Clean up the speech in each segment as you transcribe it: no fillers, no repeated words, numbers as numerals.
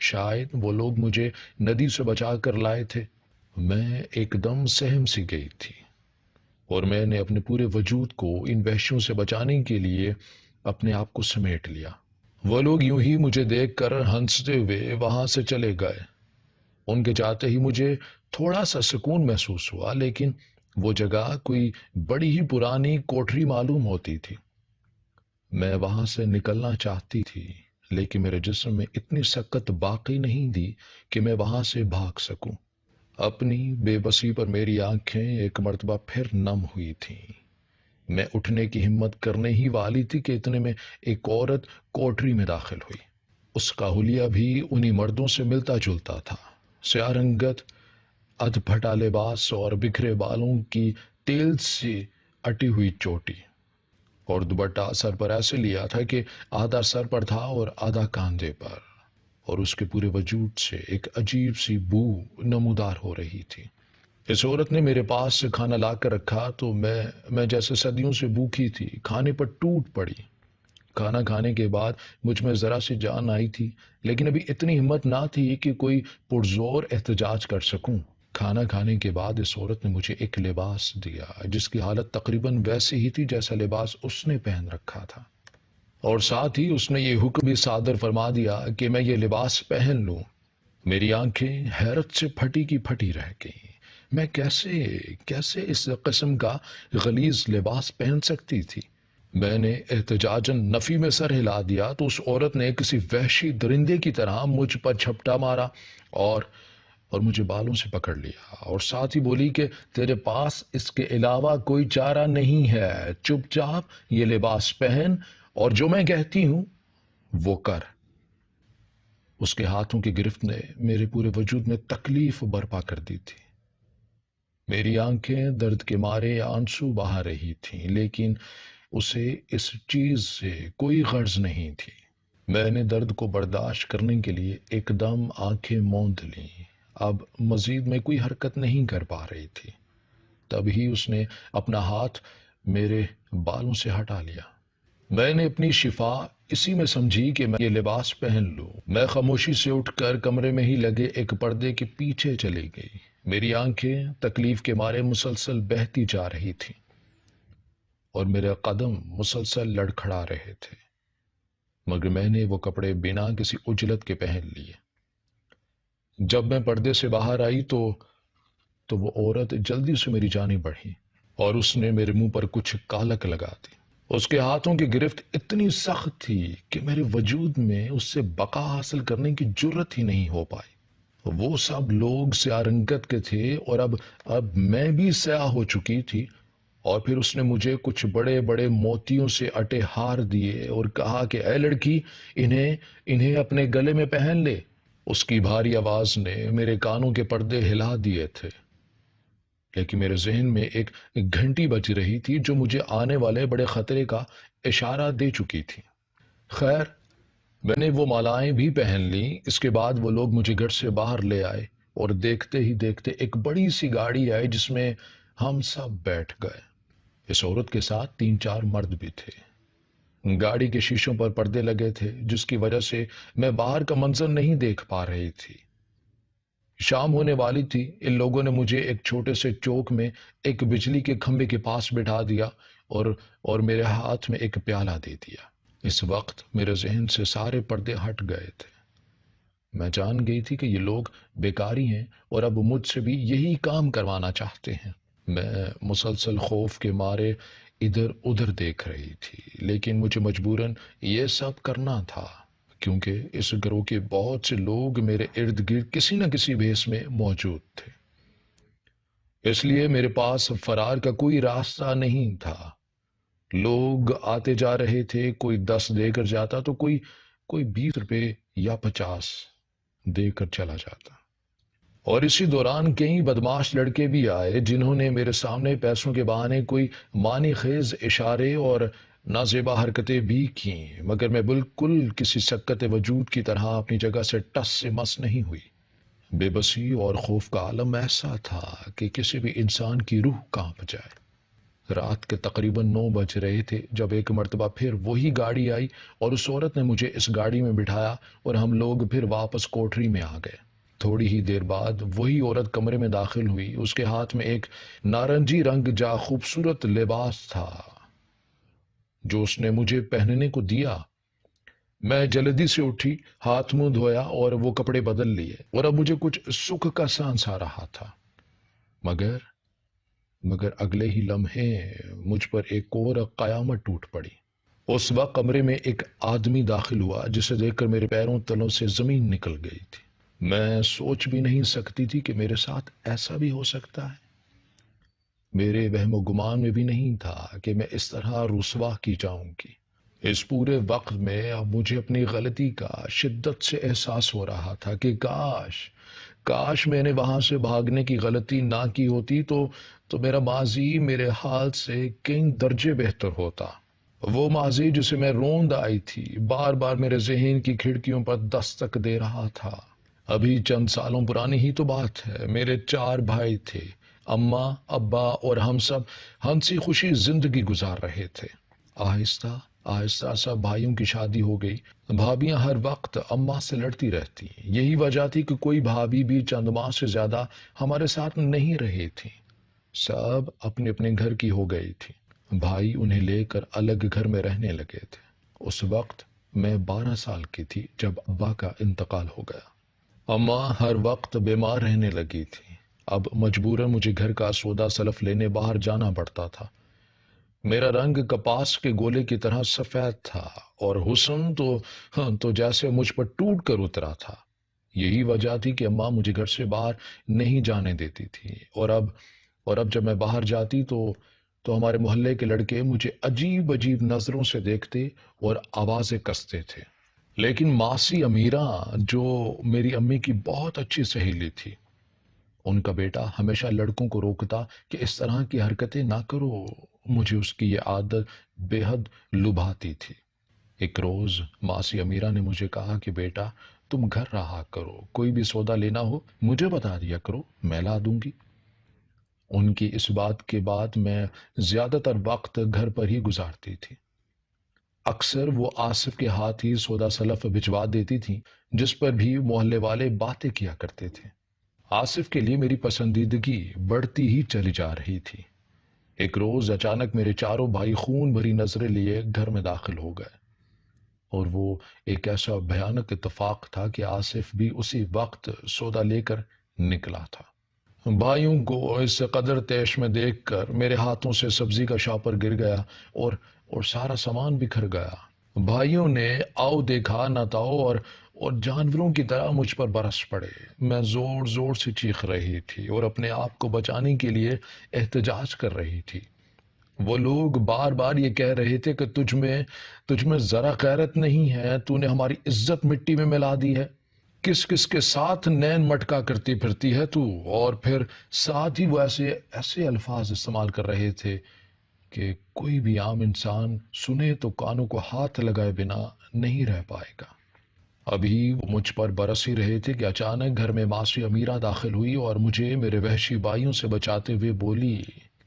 شاید وہ لوگ مجھے ندی سے بچا کر لائے تھے۔ میں ایک دم سہم سی گئی تھی اور میں نے اپنے پورے وجود کو ان وحشیوں سے بچانے کے لیے اپنے آپ کو سمیٹ لیا۔ وہ لوگ یوں ہی مجھے دیکھ کر ہنستے ہوئے وہاں سے چلے گئے۔ ان کے جاتے ہی مجھے تھوڑا سا سکون محسوس ہوا، لیکن وہ جگہ کوئی بڑی ہی پرانی کوٹری معلوم ہوتی تھی۔ میں وہاں سے نکلنا چاہتی تھی، لیکن میرے جسم میں اتنی سکت باقی نہیں تھی کہ میں وہاں سے بھاگ سکوں۔ اپنی بے بسی پر میری آنکھیں ایک مرتبہ پھر نم ہوئی تھیں۔ میں اٹھنے کی ہمت کرنے ہی والی تھی کہ اتنے میں ایک عورت کوٹری میں داخل ہوئی۔ اس کا حلیہ بھی انہی مردوں سے ملتا جلتا تھا۔ سیاہ رنگت، ادھ پھٹا لباس اور بکھرے بالوں کی تیل سے اٹی ہوئی چوٹی، اور دوپٹہ سر پر ایسے لیا تھا کہ آدھا سر پر تھا اور آدھا کاندھے پر، اور اس کے پورے وجود سے ایک عجیب سی بو نمودار ہو رہی تھی۔ اس عورت نے میرے پاس سے کھانا لا کر رکھا تو میں جیسے صدیوں سے بھوکی تھی کھانے پر ٹوٹ پڑی۔ کھانا کھانے کے بعد مجھ میں ذرا سی جان آئی تھی، لیکن ابھی اتنی ہمت نہ تھی کہ کوئی پرزور احتجاج کر سکوں۔ کھانا کھانے کے بعد اس عورت نے مجھے ایک لباس دیا جس کی حالت تقریباً ویسی ہی تھی جیسا لباس اس نے پہن رکھا تھا، اور ساتھ ہی اس نے یہ حکم بھی صادر فرما دیا کہ میں یہ لباس پہن لوں۔ میری آنکھیں حیرت سے پھٹی کی پھٹی رہ گئیں۔ میں کیسے اس قسم کا غلیظ لباس پہن سکتی تھی؟ میں نے احتجاجاً نفی میں سر ہلا دیا تو اس عورت نے کسی وحشی درندے کی طرح مجھ پر جھپٹا مارا اور مجھے بالوں سے پکڑ لیا، اور ساتھ ہی بولی کہ تیرے پاس اس کے علاوہ کوئی چارہ نہیں ہے، چپ چاپ یہ لباس پہن اور جو میں کہتی ہوں وہ کر۔ اس کے ہاتھوں کی گرفت نے میرے پورے وجود میں تکلیف برپا کر دی تھی۔ میری آنکھیں درد کے مارے آنسو بہا رہی تھیں، لیکن اسے اس چیز سے کوئی غرض نہیں تھی۔ میں نے درد کو برداشت کرنے کے لیے ایک دم آنکھیں موند لیں۔ اب مزید میں کوئی حرکت نہیں کر پا رہی تھی۔ تبھی اس نے اپنا ہاتھ میرے بالوں سے ہٹا لیا۔ میں نے اپنی شفا اسی میں سمجھی کہ میں یہ لباس پہن لوں۔ میں خاموشی سے اٹھ کر کمرے میں ہی لگے ایک پردے کے پیچھے چلی گئی۔ میری آنکھیں تکلیف کے مارے مسلسل بہتی جا رہی تھیں اور میرے قدم مسلسل لڑکھڑا رہے تھے، مگر میں نے وہ کپڑے بنا کسی عجلت کے پہن لیے۔ جب میں پردے سے باہر آئی تو وہ عورت جلدی سے میری جانب بڑھی اور اس نے میرے منہ پر کچھ کالک لگا دی۔ اس کے ہاتھوں کی گرفت اتنی سخت تھی کہ میرے وجود میں اس سے بقا حاصل کرنے کی جرت ہی نہیں ہو پائی۔ وہ سب لوگ سیاہ رنگت کے تھے اور اب میں بھی سیاہ ہو چکی تھی، اور پھر اس نے مجھے کچھ بڑے بڑے موتیوں سے اٹے ہار دیے اور کہا کہ اے لڑکی، انہیں اپنے گلے میں پہن لے۔ اس کی بھاری آواز نے میرے کانوں کے پردے ہلا دیے تھے، لیکن میرے ذہن میں ایک گھنٹی بج رہی تھی جو مجھے آنے والے بڑے خطرے کا اشارہ دے چکی تھی۔ خیر، میں نے وہ مالائیں بھی پہن لیں۔ اس کے بعد وہ لوگ مجھے گھر سے باہر لے آئے اور دیکھتے ہی دیکھتے ایک بڑی سی گاڑی آئی جس میں ہم سب بیٹھ گئے۔ اس عورت کے ساتھ 3-4 مرد بھی تھے۔ گاڑی کے شیشوں پر پردے لگے تھے جس کی وجہ سے میں باہر کا منظر نہیں دیکھ پا رہی تھی۔ شام ہونے والی تھی۔ ان لوگوں نے مجھے ایک چھوٹے سے چوک میں ایک بجلی کے کھمبے کے پاس بٹھا دیا اور میرے ہاتھ میں ایک پیالہ دے دیا۔ اس وقت میرے ذہن سے سارے پردے ہٹ گئے تھے۔ میں جان گئی تھی کہ یہ لوگ بیکاری ہیں اور اب مجھ سے بھی یہی کام کروانا چاہتے ہیں۔ میں مسلسل خوف کے مارے ادھر ادھر دیکھ رہی تھی، لیکن مجھے مجبوراً یہ سب کرنا تھا کیونکہ اس گروہ کے بہت سے لوگ میرے ارد گرد کسی نہ کسی بھیس میں موجود تھے۔ اس لیے میرے پاس فرار کا کوئی راستہ نہیں تھا۔ لوگ آتے جا رہے تھے، کوئی 10 دے کر جاتا تو کوئی 20 روپے یا 50 دے کر چلا جاتا، اور اسی دوران کئی بدماش لڑکے بھی آئے جنہوں نے میرے سامنے پیسوں کے بہانے کوئی معنی خیز اشارے اور نازیبا حرکتیں بھی کیں، مگر میں بالکل کسی سکت وجود کی طرح اپنی جگہ سے ٹس سے مس نہیں ہوئی۔ بے بسی اور خوف کا عالم ایسا تھا کہ کسی بھی انسان کی روح کانپ جائے۔ رات کے تقریباً 9 بج رہے تھے جب ایک مرتبہ پھر وہی گاڑی آئی اور اس عورت نے مجھے اس گاڑی میں بٹھایا اور ہم لوگ پھر واپس کوٹری میں آ گئے۔ تھوڑی ہی دیر بعد وہی عورت کمرے میں داخل ہوئی۔ اس کے ہاتھ میں ایک نارنجی رنگ جا خوبصورت لباس تھا جو اس نے مجھے پہننے کو دیا۔ میں جلدی سے اٹھی، ہاتھ منہ دھویا اور وہ کپڑے بدل لیے، اور اب مجھے کچھ سکھ کا سانس آ رہا تھا۔ مگر اگلے ہی لمحے مجھ پر ایک اور قیامت ٹوٹ پڑی۔ اس وقت کمرے میں ایک آدمی داخل ہوا جسے دیکھ کر میرے پیروں تلوں سے زمین نکل گئی تھی۔ میں سوچ بھی نہیں سکتی تھی کہ میرے ساتھ ایسا بھی ہو سکتا ہے۔ میرے وہم و گمان میں بھی نہیں تھا کہ میں اس طرح رسوا کی جاؤں گی۔ اس پورے وقت میں اب مجھے اپنی غلطی کا شدت سے احساس ہو رہا تھا کہ کاش میں نے وہاں سے بھاگنے کی غلطی نہ کی ہوتی تو میرا ماضی میرے حال سے کئی درجے بہتر ہوتا۔ وہ ماضی جسے میں روند آئی تھی بار بار میرے ذہن کی کھڑکیوں پر دستک دے رہا تھا۔ ابھی چند سالوں پرانی ہی تو بات ہے، میرے 4 بھائی تھے، اماں ابا اور ہم سب ہنسی خوشی زندگی گزار رہے تھے۔ آہستہ آہستہ سب بھائیوں کی شادی ہو گئی۔ بھابیاں ہر وقت اماں سے لڑتی رہتی، یہی وجہ تھی کہ کوئی بھابی بھی چند ماہ سے زیادہ ہمارے ساتھ نہیں رہی تھی۔ سب اپنے اپنے گھر کی ہو گئی تھی، بھائی انہیں لے کر الگ گھر میں رہنے لگے تھے۔ اس وقت میں 12 سال کی تھی جب ابا کا انتقال ہو گیا۔ اماں ہر وقت بیمار رہنے لگی تھی۔ اب مجبوراً مجھے گھر کا سودا سلف لینے باہر جانا پڑتا تھا۔ میرا رنگ کپاس کے گولے کی طرح سفید تھا اور حسن تو جیسے مجھ پر ٹوٹ کر اترا تھا۔ یہی وجہ تھی کہ اماں مجھے گھر سے باہر نہیں جانے دیتی تھی، اور اب جب میں باہر جاتی تو ہمارے محلے کے لڑکے مجھے عجیب عجیب نظروں سے دیکھتے اور آوازیں کستے تھے۔ لیکن ماسی امیرہ، جو میری امی کی بہت اچھی سہیلی تھی، ان کا بیٹا ہمیشہ لڑکوں کو روکتا کہ اس طرح کی حرکتیں نہ کرو۔ مجھے اس کی یہ عادت بے حد لبھاتی تھی۔ ایک روز ماسی امیرہ نے مجھے کہا کہ بیٹا، تم گھر رہا کرو، کوئی بھی سودا لینا ہو مجھے بتا دیا کرو، میں لا دوں گی۔ ان کی اس بات کے بعد میں زیادہ تر وقت گھر پر ہی گزارتی تھی۔ اکثر وہ آصف کے ہاتھ ہی سودا سلف بھجوا دیتی تھی، جس پر بھی محلے والے باتیں کیا کرتے تھے۔ آصف کے لیے میری پسندیدگی بڑھتی ہی چلی جا رہی تھی۔ ایک روز اچانک میرے چاروں بھائی خون بھری نظریں لیے گھر میں داخل ہو گئے، اور وہ ایک ایسا بھیانک اتفاق تھا کہ آصف بھی اسی وقت سودا لے کر نکلا تھا۔ بھائیوں کو اس قدر تیش میں دیکھ کر میرے ہاتھوں سے سبزی کا شاپر گر گیا اور سارا سامان بکھر گیا۔ بھائیوں نے آؤ دیکھا نہ تاؤ اور جانوروں کی طرح مجھ پر برس پڑے۔ میں زور زور سے چیخ رہی تھی اور اپنے آپ کو بچانے کے لیے احتجاج کر رہی تھی۔ وہ لوگ بار بار یہ کہہ رہے تھے کہ تجھ میں ذرا غیرت نہیں ہے، تو نے ہماری عزت مٹی میں ملا دی ہے، کس کس کے ساتھ نین مٹکا کرتی پھرتی ہے تو۔ اور پھر ساتھ ہی وہ ایسے الفاظ استعمال کر رہے تھے کہ کوئی بھی عام انسان سنے تو کانوں کو ہاتھ لگائے بنا نہیں رہ پائے گا۔ ابھی وہ مجھ پر برس ہی رہے تھے کہ اچانک گھر میں ماسی امیرہ داخل ہوئی اور مجھے میرے وحشی بھائیوں سے بچاتے ہوئے بولی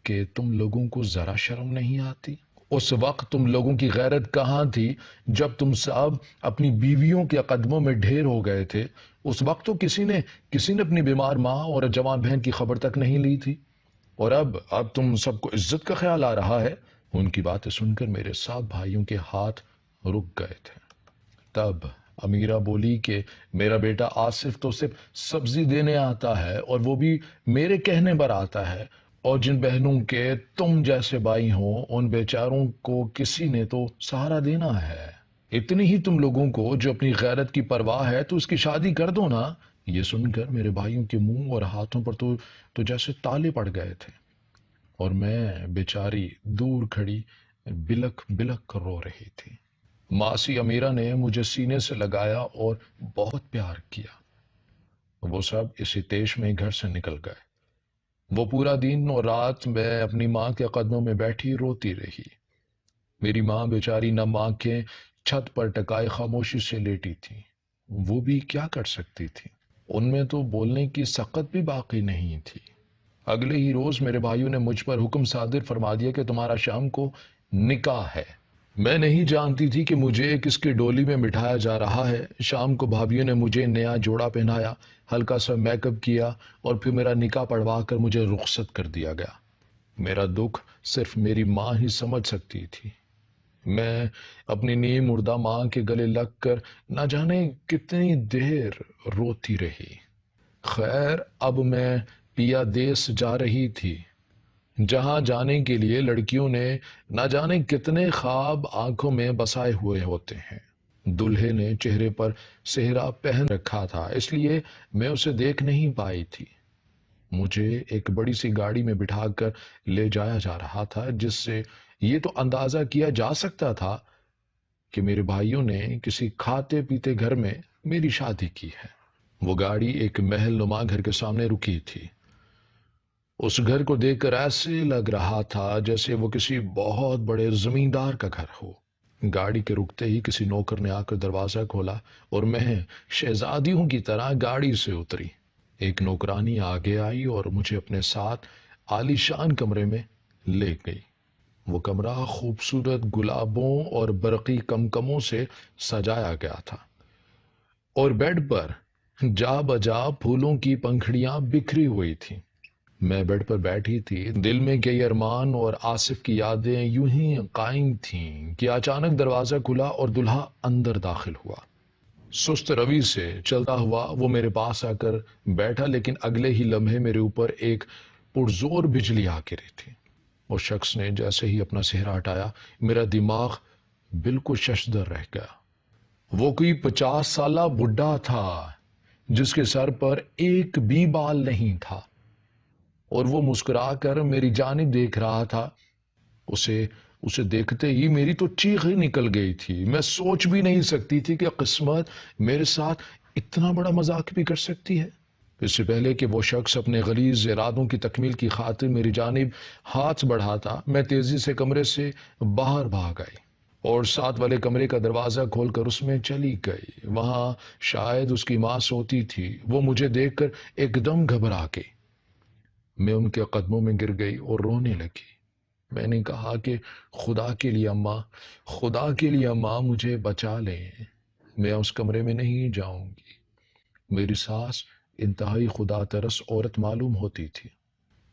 کہ تم لوگوں کو ذرا شرم نہیں آتی؟ اس وقت تم لوگوں کی غیرت کہاں تھی جب تم سب اپنی بیویوں کے قدموں میں ڈھیر ہو گئے تھے؟ اس وقت تو کسی نے اپنی بیمار ماں اور جوان بہن کی خبر تک نہیں لی تھی، اور اب تم سب کو عزت کا خیال آ رہا ہے۔ ان کی باتیں سن کر میرے سب بھائیوں کے ہاتھ رک گئے تھے۔ تب امیرہ بولی کہ میرا بیٹا آصف تو صرف سبزی دینے آتا ہے، اور وہ بھی میرے کہنے پر آتا ہے، اور جن بہنوں کے تم جیسے بھائی ہوں ان بیچاروں کو کسی نے تو سہارا دینا ہے۔ اتنی ہی تم لوگوں کو جو اپنی غیرت کی پرواہ ہے تو اس کی شادی کر دو نا۔ یہ سن کر میرے بھائیوں کے منہ اور ہاتھوں پر تو جیسے تالے پڑ گئے تھے، اور میں بیچاری دور کھڑی بلک بلک کر رو رہی تھی۔ ماسی امیرہ نے مجھے سینے سے لگایا اور بہت پیار کیا۔ وہ سب اسی تیش میں گھر سے نکل گئے۔ وہ پورا دن اور رات میں اپنی ماں کے قدموں میں بیٹھی روتی رہی۔ میری ماں بیچاری نم آنکھیں چھت پر ٹکائے خاموشی سے لیٹی تھی۔ وہ بھی کیا کر سکتی تھی؟ ان میں تو بولنے کی سخت بھی باقی نہیں تھی۔ اگلے ہی روز میرے بھائیوں نے مجھ پر حکم صادر فرما دیا کہ تمہارا شام کو نکاح ہے۔ میں نہیں جانتی تھی کہ مجھے کس کی ڈولی میں بٹھایا جا رہا ہے۔ شام کو بھابھیوں نے مجھے نیا جوڑا پہنایا، ہلکا سا میک اپ کیا اور پھر میرا نکاح پڑھوا کر مجھے رخصت کر دیا گیا۔ میرا دکھ صرف میری ماں ہی سمجھ سکتی تھی۔ میں اپنی نیم مردہ ماں کے گلے لگ کر نہ جانے کتنی دیر روتی رہی۔ خیر، اب میں پیا دیس جا رہی تھی، جہاں جانے کے لیے لڑکیوں نے نہ جانے کتنے خواب آنکھوں میں بسائے ہوئے ہوتے ہیں۔ دلہے نے چہرے پر سہرا پہن رکھا تھا، اس لیے میں اسے دیکھ نہیں پائی تھی۔ مجھے ایک بڑی سی گاڑی میں بٹھا کر لے جایا جا رہا تھا، جس سے یہ تو اندازہ کیا جا سکتا تھا کہ میرے بھائیوں نے کسی کھاتے پیتے گھر میں میری شادی کی ہے۔ وہ گاڑی ایک محل نما گھر کے سامنے رکی تھی۔ اس گھر کو دیکھ کر ایسے لگ رہا تھا جیسے وہ کسی بہت بڑے زمیندار کا گھر ہو۔ گاڑی کے رکتے ہی کسی نوکر نے آ کر دروازہ کھولا اور میں شہزادیوں کی طرح گاڑی سے اتری۔ ایک نوکرانی آگے آئی اور مجھے اپنے ساتھ عالی شان کمرے میں لے گئی۔ وہ کمرہ خوبصورت گلابوں اور برقی کمکموں سے سجایا گیا تھا، اور بیڈ پر جا بجا پھولوں کی پنکھڑیاں بکھری ہوئی تھیں۔ میں بیڈ پر بیٹھی تھی، دل میں کئی ارمان اور آصف کی یادیں یوں ہی قائم تھیں کہ اچانک دروازہ کھلا اور دلہا اندر داخل ہوا۔ سست روی سے چلتا ہوا وہ میرے پاس آ کر بیٹھا، لیکن اگلے ہی لمحے میرے اوپر ایک پرزور بجلی آ گری تھی۔ اس شخص نے جیسے ہی اپنا چہرہ ہٹایا، میرا دماغ بالکل ششدر رہ گیا۔ وہ کوئی 50 سالہ بڈھا تھا جس کے سر پر ایک بھی بال نہیں تھا، اور وہ مسکرا کر میری جانب دیکھ رہا تھا۔ اسے دیکھتے ہی میری تو چیخ ہی نکل گئی تھی۔ میں سوچ بھی نہیں سکتی تھی کہ قسمت میرے ساتھ اتنا بڑا مذاق بھی کر سکتی ہے۔ اس سے پہلے کہ وہ شخص اپنے غلیظ ارادوں کی تکمیل کی خاطر میری جانب ہاتھ بڑھاتا، میں تیزی سے کمرے سے باہر بھاگ آئی اور ساتھ والے کمرے کا دروازہ کھول کر اس میں چلی گئی۔ وہاں شاید اس کی ماں سوتی تھی۔ وہ مجھے دیکھ کر ایک دم گھبرا گئی۔ میں ان کے قدموں میں گر گئی اور رونے لگی۔ میں نے کہا کہ خدا کے لیے اماں مجھے بچا لیں، میں اس کمرے میں نہیں جاؤں گی۔ میری ساس انتہائی خدا ترس عورت معلوم ہوتی تھی،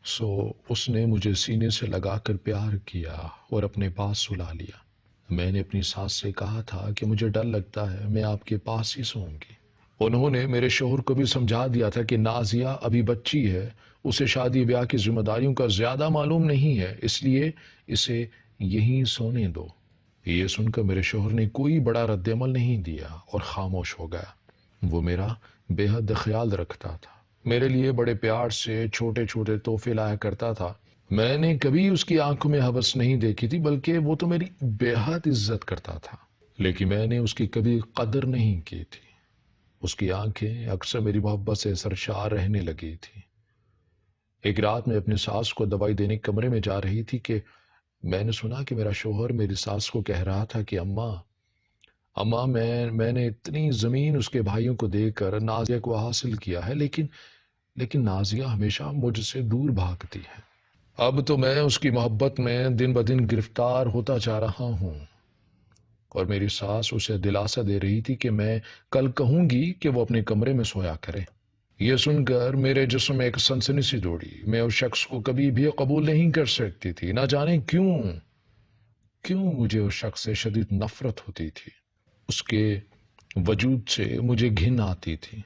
سو اس نے مجھے سینے سے لگا کر پیار کیا اور اپنے پاس سلا لیا۔ میں نے اپنی ساس سے کہا تھا کہ مجھے ڈر لگتا ہے، میں آپ کے پاس ہی سوؤں گی۔ انہوں نے میرے شوہر کو بھی سمجھا دیا تھا کہ نازیہ ابھی بچی ہے، اسے شادی بیاہ کی ذمہ داریوں کا زیادہ معلوم نہیں ہے، اس لیے اسے یہیں سونے دو۔ یہ سن کر میرے شوہر نے کوئی بڑا رد عمل نہیں دیا اور خاموش ہو گیا۔ وہ میرا بے حد خیال رکھتا تھا، میرے لیے بڑے پیار سے چھوٹے چھوٹے تحفے لایا کرتا تھا۔ میں نے کبھی اس کی آنکھوں میں ہوس نہیں دیکھی تھی، بلکہ وہ تو میری بے حد عزت کرتا تھا، لیکن میں نے اس کی کبھی قدر نہیں کی تھی۔ اس کی آنکھیں اکثر میری محبت سے سرشار رہنے لگی تھی۔ ایک رات میں اپنی ساس کو دوائی دینے کمرے میں جا رہی تھی کہ میں نے سنا کہ میرا شوہر میری ساس کو کہہ رہا تھا کہ اماں میں نے اتنی زمین اس کے بھائیوں کو دے کر نازیہ کو حاصل کیا ہے، لیکن نازیہ ہمیشہ مجھ سے دور بھاگتی ہے۔ اب تو میں اس کی محبت میں دن بدن گرفتار ہوتا جا رہا ہوں، اور میری ساس اسے دلاسا دے رہی تھی کہ میں کل کہوں گی کہ وہ اپنے کمرے میں سویا کرے۔ یہ سن کر میرے جسم میں ایک سنسنی سی دوڑی۔ میں اس شخص کو کبھی بھی قبول نہیں کر سکتی تھی، نہ جانے کیوں مجھے اس شخص سے شدید نفرت ہوتی تھی۔ اس کے وجود سے مجھے گھن آتی تھی۔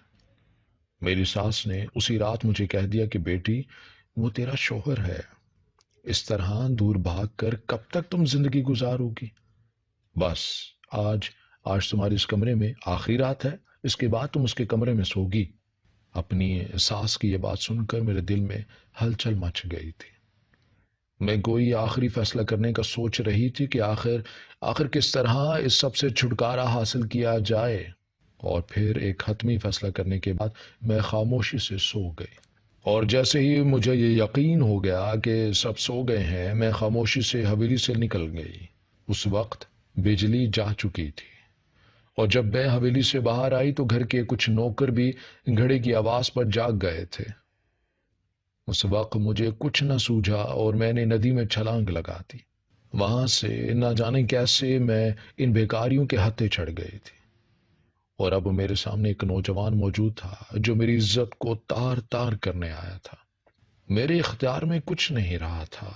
میری ساس نے اسی رات مجھے کہہ دیا کہ بیٹی، وہ تیرا شوہر ہے، اس طرح دور بھاگ کر کب تک تم زندگی گزارو گی؟ بس آج تمہاری اس کمرے میں آخری رات ہے، اس کے بعد تم اس کے کمرے میں سوگی۔ اپنی ساس کی یہ بات سن کر میرے دل میں ہلچل مچ گئی تھی۔ میں کوئی آخری فیصلہ کرنے کا سوچ رہی تھی کہ آخر کس طرح اس سب سے چھٹکارا حاصل کیا جائے، اور پھر ایک حتمی فیصلہ کرنے کے بعد میں خاموشی سے سو گئی۔ اور جیسے ہی مجھے یہ یقین ہو گیا کہ سب سو گئے ہیں، میں خاموشی سے حویلی سے نکل گئی۔ اس وقت بجلی جا چکی تھی، اور جب میں حویلی سے باہر آئی تو گھر کے کچھ نوکر بھی گھڑی کی آواز پر جاگ گئے تھے۔ اس وقت مجھے کچھ نہ سوجھا اور میں نے ندی میں چھلانگ لگا دی۔ وہاں سے نہ جانے کیسے میں ان بیکاریوں کے ہتھے چڑھ گئی تھی، اور اب میرے سامنے ایک نوجوان موجود تھا جو میری عزت کو تار تار کرنے آیا تھا۔ میرے اختیار میں کچھ نہیں رہا تھا۔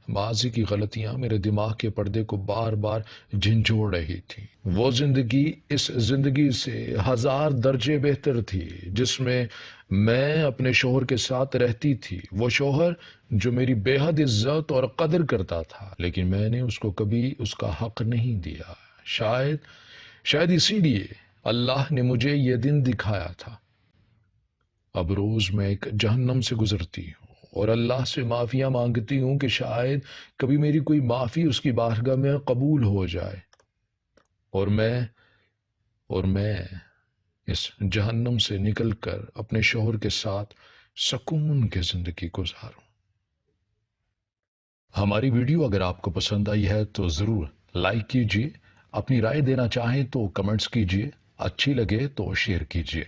ماضی کی غلطیاں میرے دماغ کے پردے کو بار بار جھنجھوڑ رہی تھی۔ وہ زندگی اس زندگی سے ہزار درجے بہتر تھی جس میں اپنے شوہر کے ساتھ رہتی تھی، وہ شوہر جو میری بے حد عزت اور قدر کرتا تھا، لیکن میں نے اس کو کبھی اس کا حق نہیں دیا۔ شاید اسی لیے اللہ نے مجھے یہ دن دکھایا تھا۔ اب روز میں ایک جہنم سے گزرتی ہوں اور اللہ سے معافیاں مانگتی ہوں کہ شاید کبھی میری کوئی معافی اس کی بارگاہ میں قبول ہو جائے اور میں اس جہنم سے نکل کر اپنے شوہر کے ساتھ سکون کی زندگی گزاروں۔ ہماری ویڈیو اگر آپ کو پسند آئی ہے تو ضرور لائک کیجیے، اپنی رائے دینا چاہیں تو کمنٹس کیجیے، اچھی لگے تو شیئر کیجیے۔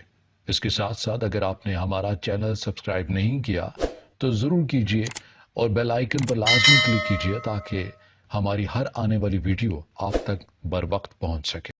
اس کے ساتھ ساتھ اگر آپ نے ہمارا چینل سبسکرائب نہیں کیا تو ضرور کیجیے اور بیل آئیکن پر لازمی کلک کیجیے تاکہ ہماری ہر آنے والی ویڈیو آپ تک بر وقت پہنچ سکے۔